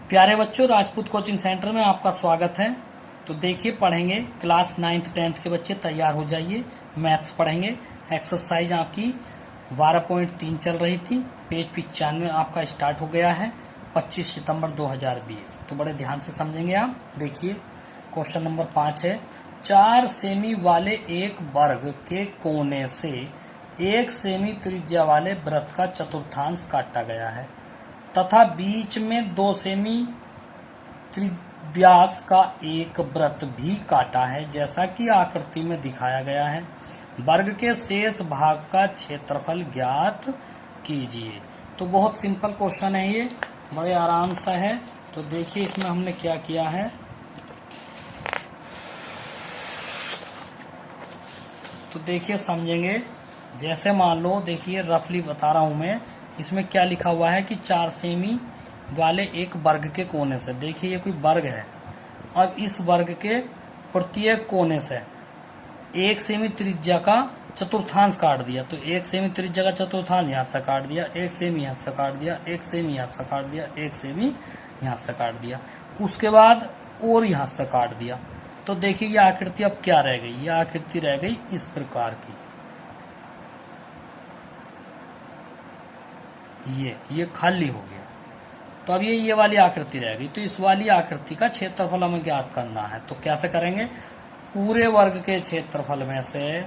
प्यारे बच्चों, Rajput coaching centre में आपका स्वागत है। तो देखिए, पढ़ेंगे क्लास 9th 10th के बच्चे तैयार हो जाइए। मैथ्स पढ़ेंगे। एक्सरसाइज आपकी 12.3 चल रही थी। पेज 95 आपका स्टार्ट हो गया है। 25 सितंबर 2020। तो बड़े ध्यान से समझेंगे आप। देखिए, क्वेश्चन नंबर 5 है। 4 सेमी वाले एक वर्ग के कोने से 1 सेमी त्रिज्या वाले वृत्त का चतुर्थांश काटा गया है तथा बीच में 2 सेमी व्यास का एक वृत्त भी काटा है, जैसा कि आकृति में दिखाया गया है। वर्ग के शेष भाग का क्षेत्रफल ज्ञात कीजिए। तो बहुत सिंपल क्वेश्चन है ये, बड़े आराम सा है। तो देखिए, इसमें हमने क्या किया है। तो देखिए, समझेंगे। जैसे मान लो, देखिए रफली बता रहा हूं मैं। इसमें क्या लिखा हुआ है कि 4 सेमी वाले एक वर्ग के कोने से, देखिए ये कोई वर्ग है। अब इस वर्ग के प्रत्येक कोने से 1 सेमी त्रिज्या का चतुर्थांश काट दिया। तो 1 सेमी त्रिज्या का चतुर्थांश यहाँ से काट दिया, 1 सेमी यहाँ से काट दिया, 1 सेमी यहाँ से काट दिया, 1 सेमी यहाँ से काट दिया। उसके बाद और यहाँ से काट दिया। तो देखिए, ये आकृति अब क्या रह गई। ये आकृति रह गई इस प्रकार की। ये खाली हो गया। तो अब ये वाली आकृति रह गई। तो इस वाली आकृति का क्षेत्रफल हमें ज्ञात करना है। तो कैसे करेंगे। पूरे वर्ग के क्षेत्रफल में से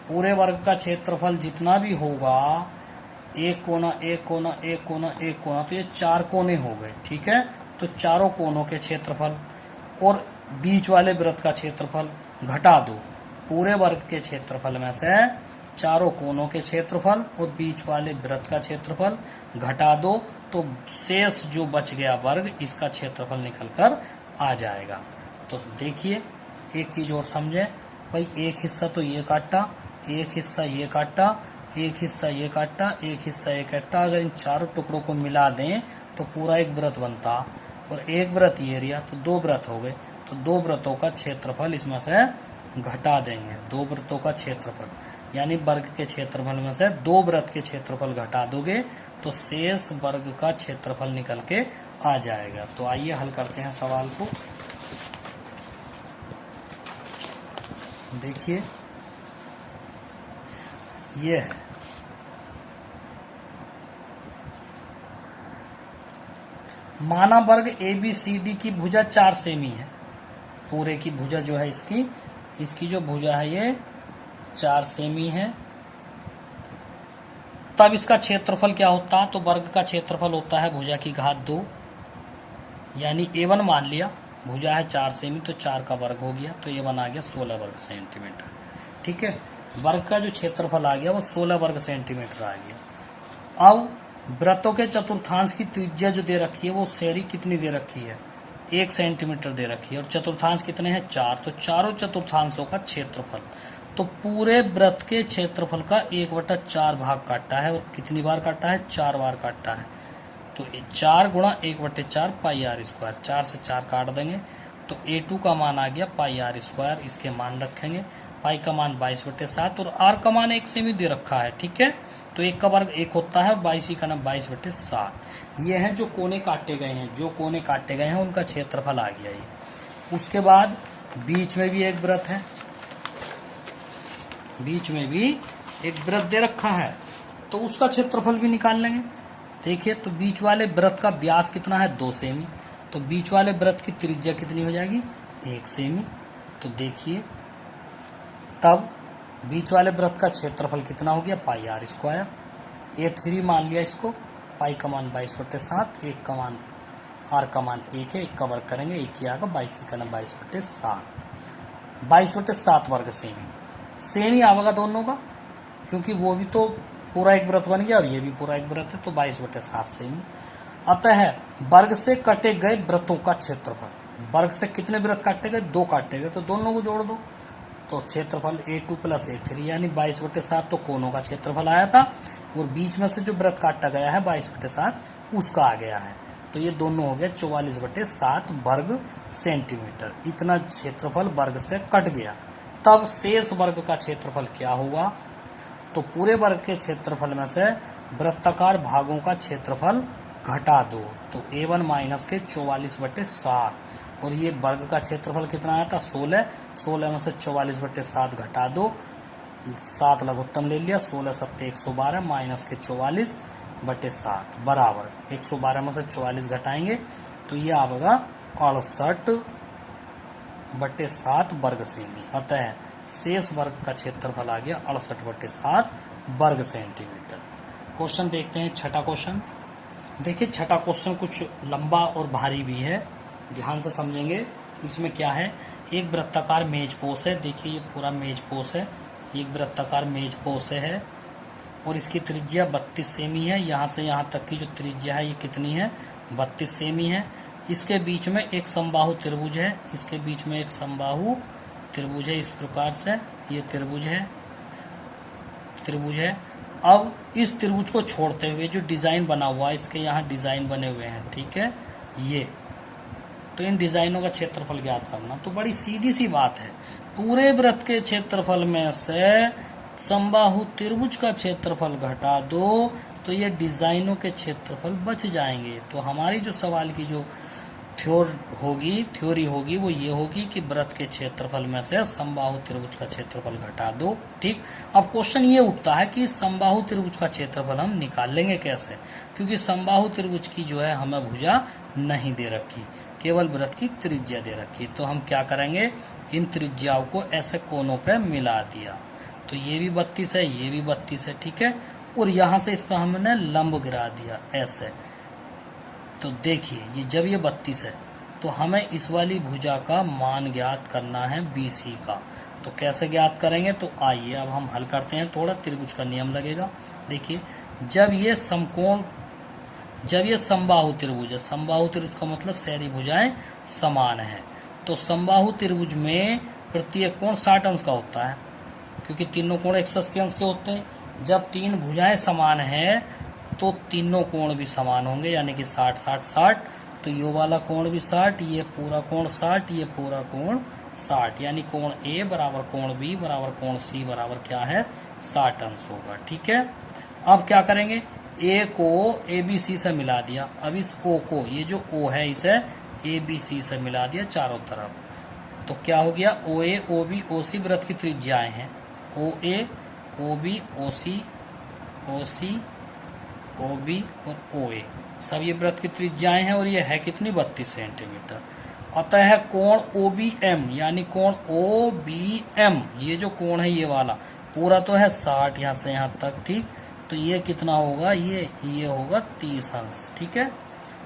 पूरे वर्ग का क्षेत्रफल जितना भी होगा, एक कोना एक कोना एक कोना एक कोना, तो ये 4 कोने हो गए। ठीक है। तो चारों कोनों के क्षेत्रफल और बीच वाले वृत्त का क्षेत्रफल घटा दो। पूरे वर्ग के क्षेत्रफल में से चारों कोनों के क्षेत्रफल और बीच वाले वृत्त का क्षेत्रफल घटा दो, तो शेष जो बच गया वर्ग, इसका क्षेत्रफल निकलकर आ जाएगा। तो देखिए, एक चीज और समझे भाई। एक हिस्सा तो ये काटा, एक हिस्सा ये काटा, एक हिस्सा ये काटा, एक हिस्सा ये काटा। अगर इन चारों टुकड़ों को मिला दें तो पूरा एक वृत्त बनता, और एक वृत्त ये रिया, तो 2 वृत्त हो गए। तो 2 वृत्तों का क्षेत्रफल इसमें से घटा देंगे। 2 वृत्तों का क्षेत्रफल यानी वर्ग के क्षेत्रफल में से 2 वृत्त के क्षेत्रफल घटा दोगे तो शेष वर्ग का क्षेत्रफल निकल के आ जाएगा। तो आइए हल करते हैं सवाल को। देखिए, ये है। माना वर्ग ABCD की भुजा 4 सेमी है। पूरे की भुजा जो है इसकी जो भुजा है ये 4 सेमी है। तब इसका क्षेत्रफल क्या होता है। तो वर्ग का क्षेत्रफल होता है भुजा की घात 2, यानी A1 मान लिया। भुजा है 4 सेमी, तो 4 का वर्ग हो गया। तो A1 आ गया 16 वर्ग सेंटीमीटर। ठीक है। वर्ग का जो क्षेत्रफल आ गया वो 16 वर्ग सेंटीमीटर आ गया। अब वृत्तों के चतुर्थांश की त्रिज्या जो दे रखी है वो सेरी कितनी दे रखी है, 1 सेंटीमीटर दे रखी है। और चतुर्थांश कितने हैं, 4। तो चारों चतुर्थांशों का क्षेत्रफल, तो पूरे वृत्त के क्षेत्रफल का 1/4 भाग काटा है। और कितनी बार काटा है, 4 बार काटा है। तो 4 गुणा 1/4 पाई आर स्क्वायर। 4 से 4 काट देंगे तो A2 का मान आ गया पाई आर स्क्वायर। इसके मान रखेंगे। पाई का मान 22/7 और आर का मान 1 सेमी दे रखा है। ठीक है। तो 1 का वर्ग 1 होता है, 22 का नाम 22/7। ये हैं जो कोने काटे गए हैं। जो कोने काटे गए हैं उनका क्षेत्रफल आ गया ये। उसके बाद बीच में भी एक वृत्त है। बीच में भी एक वृत्त दे रखा है, तो उसका क्षेत्रफल भी निकाल लेंगे। देखिए, तो बीच वाले वृत्त का व्यास कितना है, 2 सेमी। तो बीच वाले वृत्त की त्रिज्या कितनी हो जाएगी, 1 सेमी। तो देखिए, तब बीच वाले वृत्त का क्षेत्रफल कितना हो गया, पाई आर स्क्वायर। A3 मान लिया इसको। पाई का मान 22/7, 1 का मान आर का मान 1 है। 1 का वर्ग करेंगे 1 ही आएगा, 22 का नाम 22/7। 22/7 वर्ग सेमी। सेमी आवेगा दोनों का, क्योंकि वो भी तो पूरा एक वृत्त बन गया और ये भी पूरा एक वृत्त है। तो 22/7 सेमी। अतः वर्ग से कटे गए वृत्तों का क्षेत्रफल, वर्ग से कितने वृत्त काटे गए, 2 काटे गए, तो दोनों को जोड़ दो। तो क्षेत्रफल A2 + A3 यानी 22/7 तो कोनों का क्षेत्रफल आया था, और बीच में से जो वृत्त काटा गया है 22/7 उसका आ गया है। तो ये दोनों हो गया 44/7 वर्ग सेंटीमीटर। इतना क्षेत्रफल वर्ग से कट गया। तब शेष वर्ग का क्षेत्रफल क्या होगा। तो पूरे वर्ग के क्षेत्रफल में से वृत्ताकार भागों का क्षेत्रफल घटा दो, तो A1 माइनस के 44/7, और ये वर्ग का क्षेत्रफल कितना आया था 16, 16 में से 44/7 घटा दो, 7 लघुत्तम ले लिया, 16 सत्ते 112 माइनस के 44/7 बराबर 112 में से 44 घटाएंगे तो ये आएगा 68/7 वर्ग सेमी। अतः शेष वर्ग का क्षेत्रफल आ गया 68/7 वर्ग सेंटीमीटर। क्वेश्चन देखते हैं छठा क्वेश्चन। देखिए छठा क्वेश्चन कुछ लंबा और भारी भी है, ध्यान से समझेंगे। इसमें क्या है, एक वृत्ताकार मेज पोस है, देखिए ये पूरा मेज पोस है, एक वृत्ताकार मेज पोस है और इसकी त्रिज्या 32 सेमी है। यहाँ से यहाँ तक की जो त्रिज्या है ये कितनी है 32 सेमी है। इसके बीच में एक समबाहु त्रिभुज है, इसके बीच में एक समबाहु त्रिभुज है, इस प्रकार से ये त्रिभुज है। अब इस त्रिभुज को छोड़ते हुए जो डिजाइन बना हुआ है, इसके यहाँ डिजाइन बने हुए हैं, ठीक है ये, तो इन डिजाइनों का क्षेत्रफल ज्ञात करना। तो बड़ी सीधी सी बात है, पूरे वृत्त के क्षेत्रफल में से समबाहु त्रिभुज का क्षेत्रफल घटा दो तो ये डिजाइनों के क्षेत्रफल बच जाएंगे। तो हमारी जो सवाल की जो थ्योरी होगी वो ये होगी कि वृत्त के क्षेत्रफल में से समबाहु त्रिभुज का क्षेत्रफल घटा दो। ठीक, अब क्वेश्चन ये उठता है कि समबाहु त्रिभुज का क्षेत्रफल हम निकाल लेंगे कैसे, क्योंकि समबाहु त्रिभुज की जो है हमें भुजा नहीं दे रखी, केवल वृत्त की त्रिज्या दे रखी। तो हम क्या करेंगे, इन त्रिज्याओं को ऐसे कोनों पे मिला दिया, तो ये भी 32 है, ये भी 32 है, ठीक है, और यहाँ से इस पर हमने लंब गिरा दिया ऐसे। तो देखिए ये जब ये 32 है तो हमें इस वाली भुजा का मान ज्ञात करना है BC का। तो कैसे ज्ञात करेंगे, तो आइए अब हम हल करते हैं, थोड़ा त्रिभुज का नियम लगेगा। देखिए जब ये समबाहु त्रिभुज है, समबाहु त्रिभुज का मतलब सारी भुजाएं समान है, तो समबाहु त्रिभुज में प्रत्येक कोण 60 अंश का होता है, क्योंकि तीनों कोण 180 अंश के होते हैं। जब तीन भुजाएं समान हैं तो तीनों कोण भी समान होंगे, यानी कि 60 60 60, तो ये वाला कोण भी 60, ये पूरा कोण 60, ये पूरा कोण 60, यानी कोण A बराबर कोण B बराबर कोण C बराबर क्या है 60 अंश होगा। ठीक है, अब क्या करेंगे, A को ABC से मिला दिया, अब इस O को, ये जो O है इसे ABC से मिला दिया चारों तरफ, तो क्या हो गया OA OB OC वृत्त की त्रिज्याएं हैं, OA OB OC OB और OA सब ये वृत्त की त्रिज्याएं हैं और ये है कितनी 32 सेंटीमीटर। अतः कोण OBM यानी कोण OBM, ये जो कोण है ये वाला पूरा तो है 60 यहाँ से यहाँ तक, ठीक, तो ये कितना होगा, ये होगा 30 अंश। ठीक है,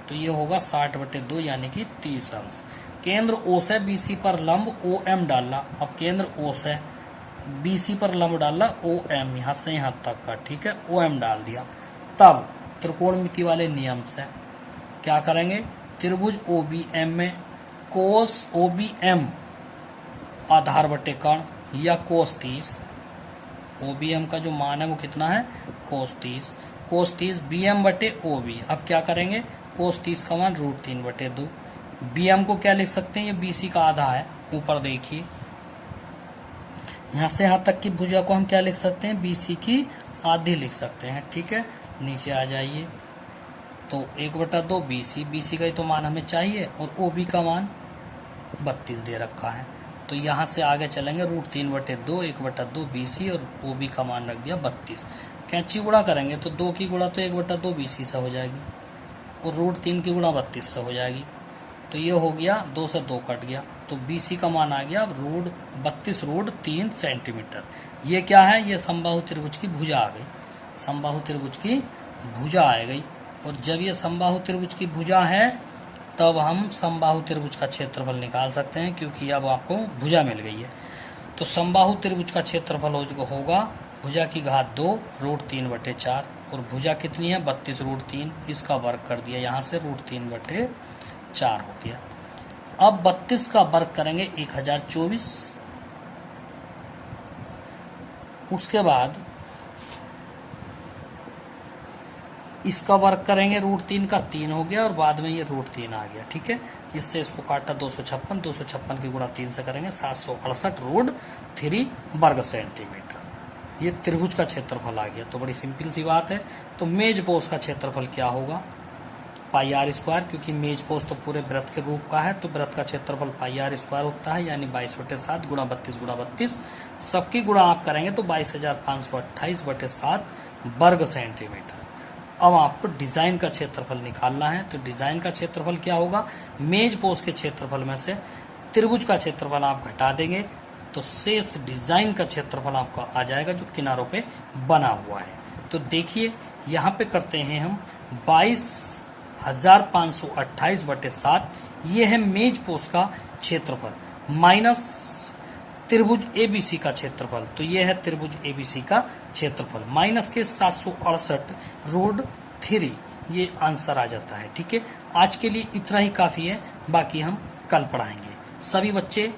तो ये होगा 60/2 यानी कि 30 अंश। केंद्र O से BC पर लंब OM डालना, अब केंद्र O से BC पर लंब डालना OM, यहाँ से यहाँ तक का, ठीक है, OM डाल दिया। तब त्रिकोणमिति वाले नियम से क्या करेंगे, त्रिभुज OBM में कोस OBM आधार बटे कर्ण या कोस 30, OBM का जो मान है वो कितना है कोस 30 BM बटे OB। अब क्या करेंगे, कोस 30 का मान √3/2, BM को क्या लिख सकते हैं, ये BC का आधा है, ऊपर देखिए यहाँ से यहाँ तक की भुजा को हम क्या लिख सकते हैं, BC की आधी लिख सकते हैं। ठीक है, नीचे आ जाइए, तो 1/2 BC का ही तो मान हमें चाहिए और OB का मान 32 दे रखा है, तो यहाँ से आगे चलेंगे √3/2 1/2 BC और OB का मान रख दिया 32। कैंची गुणा करेंगे तो 2 की गुणा तो 1/2 BC से हो जाएगी और √3 की गुणा 32 से हो जाएगी, तो ये हो गया 2 से 2 कट गया, तो BC का मान आ गया 32√3 सेंटीमीटर। ये क्या है, ये समबाहु त्रिभुज की भुजा आ गई, समबाहु त्रिभुज की भुजा आ गई। और जब ये समबाहु त्रिभुज की भुजा है तब हम समबाहु त्रिभुज का क्षेत्रफल निकाल सकते हैं, क्योंकि अब आपको भुजा मिल गई है। तो समबाहु त्रिभुज का क्षेत्रफल होगा भुजा की घात 2 √3/4, और भुजा कितनी है 32√3, इसका वर्ग कर दिया यहाँ से √3/4 हो गया। अब 32 का वर्ग करेंगे 1024, उसके बाद इसका वर्ग करेंगे √3 का 3 हो गया और बाद में ये √3 आ गया। ठीक है, इससे इसको काटा 256 की गुणा 3 से करेंगे 768√3 वर्ग सेंटीमीटर। ये त्रिभुज का क्षेत्रफल आ गया। तो बड़ी सिंपल सी बात है। तो मेज पोस का क्षेत्रफल क्या होगा, पाई आर स्क्वायर, क्योंकि मेज पोज तो पूरे वृत्त के रूप का है, तो वृत्त का क्षेत्रफल पाई आर स्क्वायर होता है, यानी 22/7 गुणा 32 सबकी गुणा आप करेंगे तो 22,528/7 वर्ग सेंटीमीटर। अब आपको डिजाइन का क्षेत्रफल निकालना है, तो डिजाइन का क्षेत्रफल क्या होगा, मेज पोज के क्षेत्रफल में से त्रिभुज का क्षेत्रफल आप घटा देंगे तो शेष डिजाइन का क्षेत्रफल आपका आ जाएगा जो किनारों पे बना हुआ है। तो देखिए यहाँ पे करते हैं हम 22,528/7, ये है मेज पोज का क्षेत्रफल माइनस त्रिभुज एबीसी का क्षेत्रफल, तो ये है त्रिभुज एबीसी का क्षेत्रफल माइनस के 768√3, ये आंसर आ जाता है। ठीक है, आज के लिए इतना ही काफी है, बाकी हम कल पढ़ाएंगे। सभी बच्चे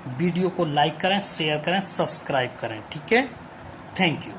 वीडियो को लाइक करें, शेयर करें, सब्सक्राइब करें। ठीक है, थैंक यू।